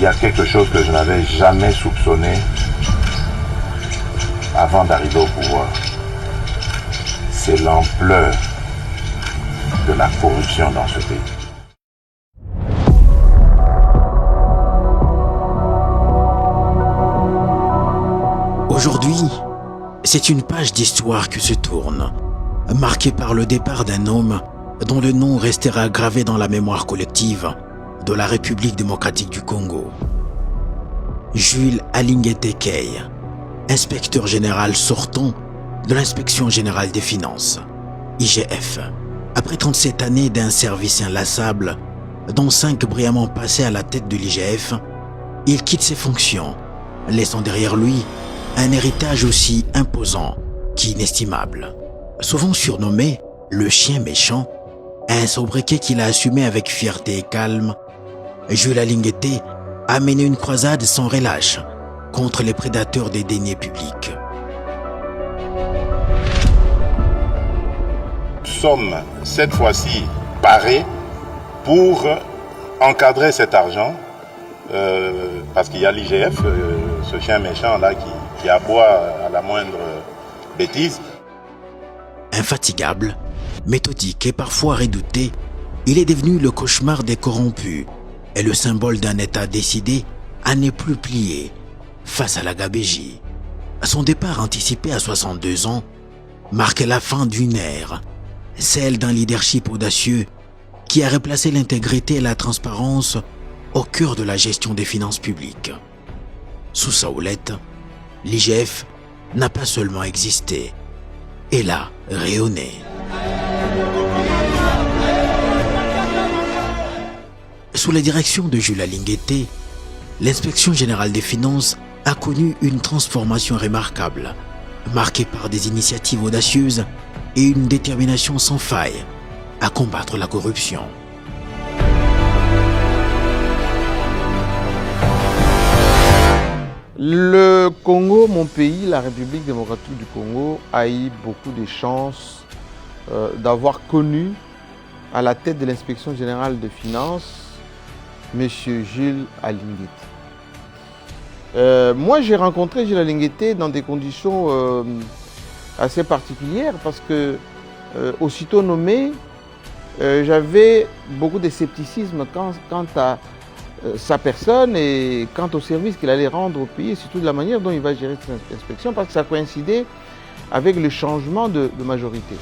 Il y a quelque chose que je n'avais jamais soupçonné avant d'arriver au pouvoir. C'est l'ampleur de la corruption dans ce pays. Aujourd'hui, c'est une page d'histoire qui se tourne, marquée par le départ d'un homme dont le nom restera gravé dans la mémoire collective de la République démocratique du Congo. Jules Alingete Key, inspecteur général sortant de l'Inspection générale des finances, IGF. Après 37 années d'un service inlassable, dont 5 brillamment passés à la tête de l'IGF, il quitte ses fonctions, laissant derrière lui un héritage aussi imposant qu'inestimable. Souvent surnommé le chien méchant, un sobriquet qu'il a assumé avec fierté et calme, Jules Alingete a mené une croisade sans relâche contre les prédateurs des deniers publics. Nous sommes cette fois-ci parés pour encadrer cet argent parce qu'il y a l'IGF, ce chien méchant là qui aboie à la moindre bêtise. Infatigable, méthodique et parfois redouté, il est devenu le cauchemar des corrompus et le symbole d'un État décidé à ne plus plier face à la gabegie. Son départ anticipé à 62 ans marque la fin d'une ère, celle d'un leadership audacieux qui a replacé l'intégrité et la transparence au cœur de la gestion des finances publiques. Sous sa houlette, l'IGF n'a pas seulement existé, elle a rayonné. Sous la direction de Jules Alingete, l'Inspection générale des finances a connu une transformation remarquable, marquée par des initiatives audacieuses et une détermination sans faille à combattre la corruption. Le Congo, mon pays, la République démocratique du Congo, a eu beaucoup de chance d'avoir connu à la tête de l'Inspection générale des finances M. Jules Alingete. Moi, j'ai rencontré Jules Alingete dans des conditions assez particulières parce que, aussitôt nommé, j'avais beaucoup de scepticisme quant à sa personne et quant au service qu'il allait rendre au pays, et surtout de la manière dont il va gérer cette inspection, parce que ça coïncidait avec le changement de majorité.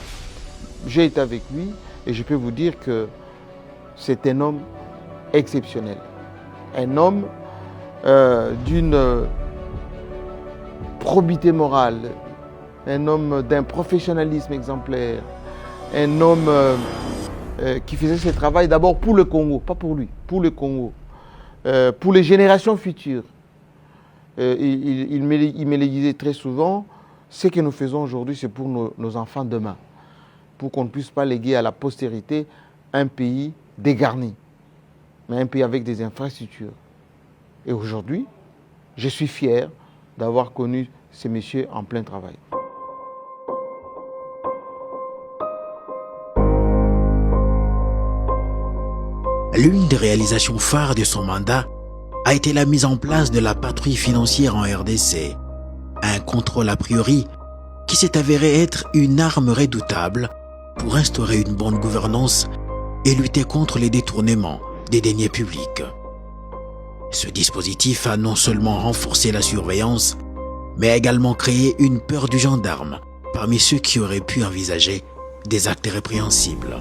J'ai été avec lui et je peux vous dire que c'est un homme exceptionnel. Un homme d'une probité morale, un homme d'un professionnalisme exemplaire, un homme qui faisait ce travail d'abord pour le Congo, pas pour lui, pour le Congo, pour les générations futures. Il me le disait très souvent, ce que nous faisons aujourd'hui, c'est pour nos enfants demain, pour qu'on ne puisse pas léguer à la postérité un pays dégarni, mais un pays avec des infrastructures. Et aujourd'hui, je suis fier d'avoir connu ces messieurs en plein travail. L'une des réalisations phares de son mandat a été la mise en place de la patrouille financière en RDC, un contrôle a priori qui s'est avéré être une arme redoutable pour instaurer une bonne gouvernance et lutter contre les détournements des deniers publics. Ce dispositif a non seulement renforcé la surveillance, mais a également créé une peur du gendarme parmi ceux qui auraient pu envisager des actes répréhensibles.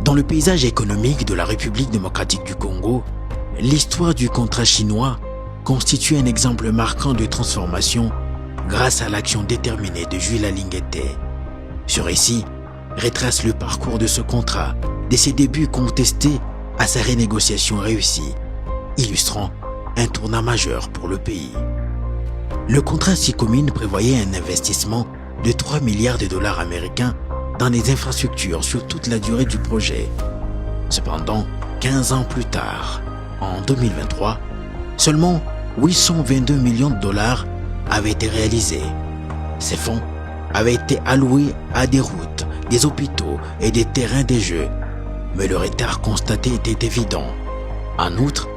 Dans le paysage économique de la République démocratique du Congo, l'histoire du contrat chinois constitue un exemple marquant de transformation grâce à l'action déterminée de Jules Alingete. Ce récit retrace le parcours de ce contrat, de ses débuts contestés à sa renégociation réussie, illustrant un tournant majeur pour le pays. Le contrat SICOMINE prévoyait un investissement de 3 milliards de dollars américains dans les infrastructures sur toute la durée du projet. Cependant, 15 ans plus tard, en 2023, seulement 822 millions de dollars avaient été réalisés. Ces fonds avaient été alloués à des routes, des hôpitaux et des terrains de jeux, mais le retard constaté était évident. En outre,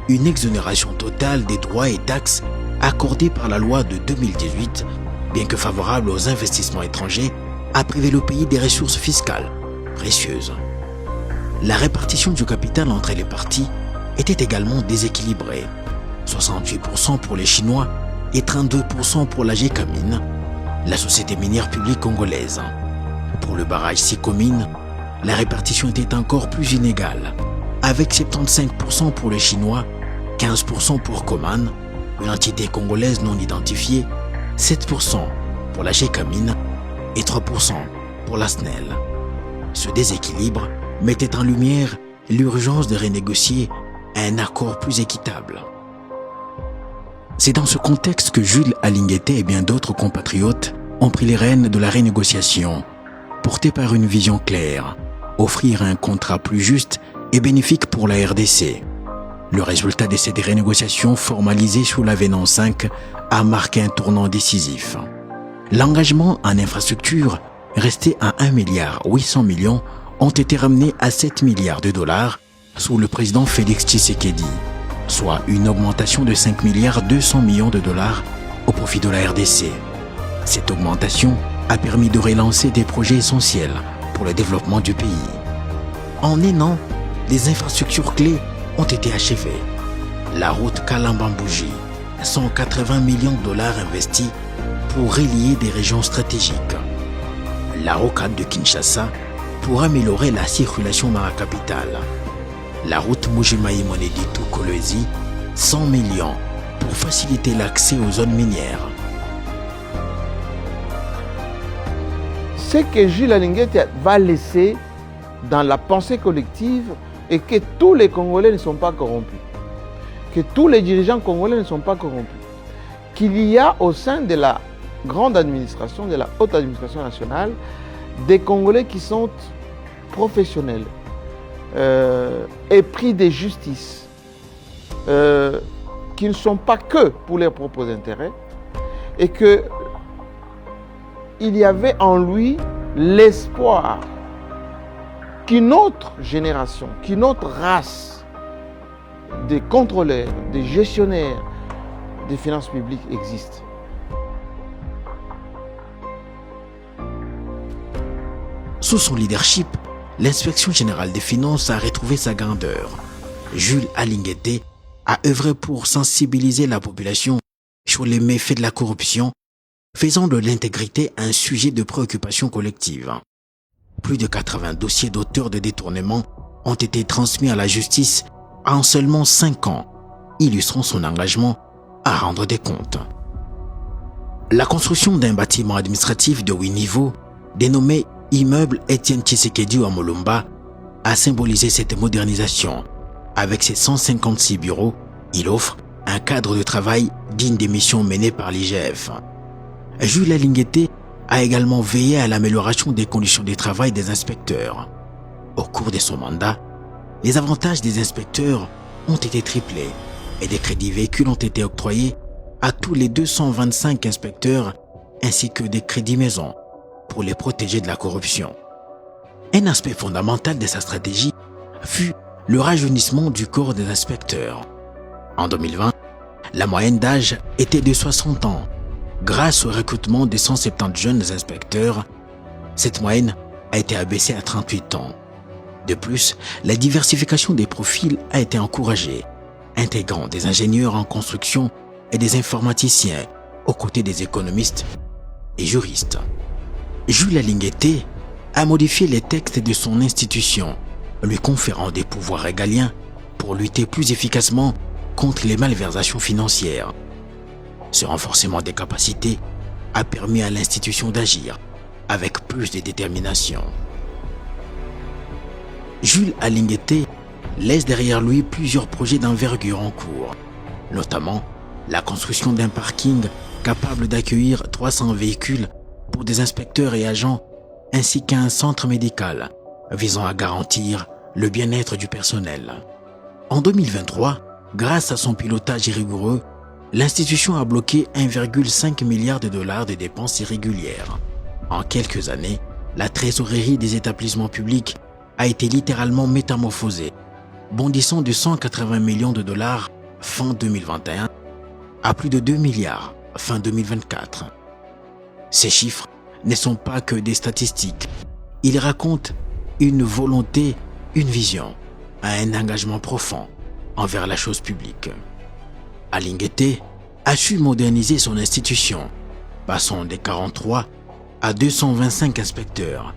une exonération totale des droits et taxes accordés par la loi de 2018, bien que favorable aux investissements étrangers, a privé le pays des ressources fiscales précieuses. La répartition du capital entre les parties était également déséquilibrée. 68% pour les Chinois et 32% pour la Gécamine, la société minière publique congolaise. Pour le barrage Sicomine, la répartition était encore plus inégale, avec 75% pour les Chinois, 15% pour Coman, une entité congolaise non identifiée, 7% pour la Gécamine et 3% pour la SNEL. Ce déséquilibre mettait en lumière l'urgence de renégocier un accord plus équitable. C'est dans ce contexte que Jules Alinguete et bien d'autres compatriotes ont pris les rênes de la renégociation, portés par une vision claire, offrir un contrat plus juste et bénéfique pour la RDC. Le résultat de cette renégociation formalisée sous l'avenant 5 a marqué un tournant décisif. L'engagement en infrastructure, resté à 1,8 milliard, ont été ramenés à 7 milliards de dollars sous le président Félix Tshisekedi, soit une augmentation de 5,2 milliards de dollars au profit de la RDC. Cette augmentation a permis de relancer des projets essentiels pour le développement du pays. En un an, les infrastructures clés ont été achevées. La route Kalambambouji, 180 millions de dollars investis pour relier des régions stratégiques. La rocade de Kinshasa pour améliorer la circulation dans la capitale. La route Mujimai-Moneditu-Kolwezi, 100 millions pour faciliter l'accès aux zones minières. Ce que Jules Alinguete va laisser dans la pensée collective est que tous les Congolais ne sont pas corrompus, que tous les dirigeants congolais ne sont pas corrompus, qu'il y a au sein de la grande administration, de la haute administration nationale, des Congolais qui sont professionnels, épris de justice, qui ne sont pas que pour leurs propres intérêts, et que il y avait en lui l'espoir qu'une autre génération, qu'une autre race de contrôleurs, de gestionnaires des finances publiques existe. Sous son leadership, l'inspection générale des finances a retrouvé sa grandeur. Jules Alinguete a œuvré pour sensibiliser la population sur les méfaits de la corruption, faisant de l'intégrité un sujet de préoccupation collective. Plus de 80 dossiers d'auteurs de détournement ont été transmis à la justice en seulement 5 ans, illustrant son engagement à rendre des comptes. La construction d'un bâtiment administratif de 8 niveaux, dénommé Immeuble Étienne Tshisekedi à Molumba, a symbolisé cette modernisation. Avec ses 156 bureaux, il offre un cadre de travail digne des missions menées par l'IGF. Jules Alinguete a également veillé à l'amélioration des conditions de travail des inspecteurs. Au cours de son mandat, les avantages des inspecteurs ont été triplés et des crédits véhicules ont été octroyés à tous les 225 inspecteurs ainsi que des crédits maisons pour les protéger de la corruption. Un aspect fondamental de sa stratégie fut le rajeunissement du corps des inspecteurs. En 2020, la moyenne d'âge était de 60 ans. Grâce au recrutement de 170 jeunes inspecteurs, cette moyenne a été abaissée à 38 ans. De plus, la diversification des profils a été encouragée, intégrant des ingénieurs en construction et des informaticiens aux côtés des économistes et juristes. Jules Alinguete a modifié les textes de son institution, lui conférant des pouvoirs régaliens pour lutter plus efficacement contre les malversations financières. Ce renforcement des capacités a permis à l'institution d'agir avec plus de détermination. Jules Alinguete laisse derrière lui plusieurs projets d'envergure en cours, notamment la construction d'un parking capable d'accueillir 300 véhicules pour des inspecteurs et agents, ainsi qu'un centre médical visant à garantir le bien-être du personnel. En 2023, grâce à son pilotage rigoureux, l'institution a bloqué 1,5 milliard de dollars de dépenses irrégulières. En quelques années, la trésorerie des établissements publics a été littéralement métamorphosée, bondissant de 180 millions de dollars fin 2021 à plus de 2 milliards fin 2024. Ces chiffres ne sont pas que des statistiques. Ils racontent une volonté, une vision, un engagement profond envers la chose publique. Alinguété a su moderniser son institution, passant de 43 à 225 inspecteurs.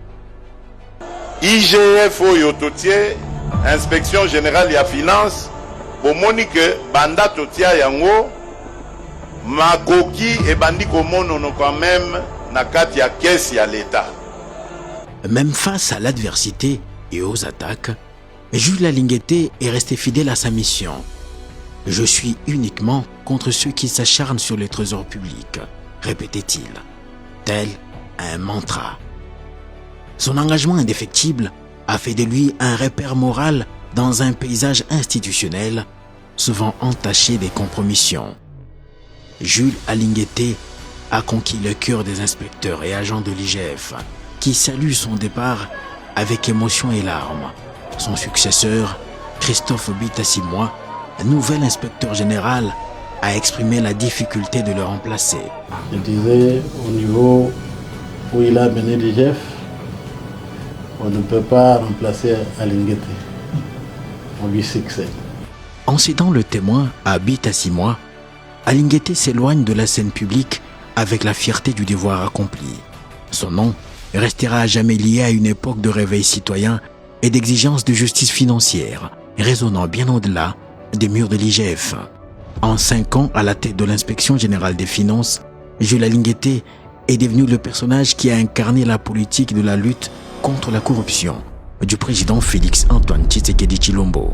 IGF oyo totie inspection générale ya finance bomoni que banda totia yango makoki et bandi komono quand même na kati ya caisse ya l'État. Même face à l'adversité et aux attaques, Jules Alinguété est resté fidèle à sa mission. Je suis uniquement contre ceux qui s'acharnent sur les trésors publics, répétait-il, tel un mantra. Son engagement indéfectible a fait de lui un repère moral dans un paysage institutionnel souvent entaché des compromissions. Jules Alinguété a conquis le cœur des inspecteurs et agents de l'IGF qui saluent son départ avec émotion et larmes. Son successeur, Christophe Bitassimwa, nouvel inspecteur général, a exprimé la difficulté de le remplacer. Je disais, au niveau où il a mené l'IGF, on ne peut pas remplacer Alinguété. On lui succède. En cédant le témoin à Bitassimwa, Alinguété s'éloigne de la scène publique avec la fierté du devoir accompli. Son nom restera à jamais lié à une époque de réveil citoyen et d'exigence de justice financière, résonnant bien au-delà des murs de l'IGF. En 5 ans à la tête de l'inspection générale des finances, Jules Alinguété est devenu le personnage qui a incarné la politique de la lutte contre la corruption du président Félix Antoine Tshisekedi Tshilombo.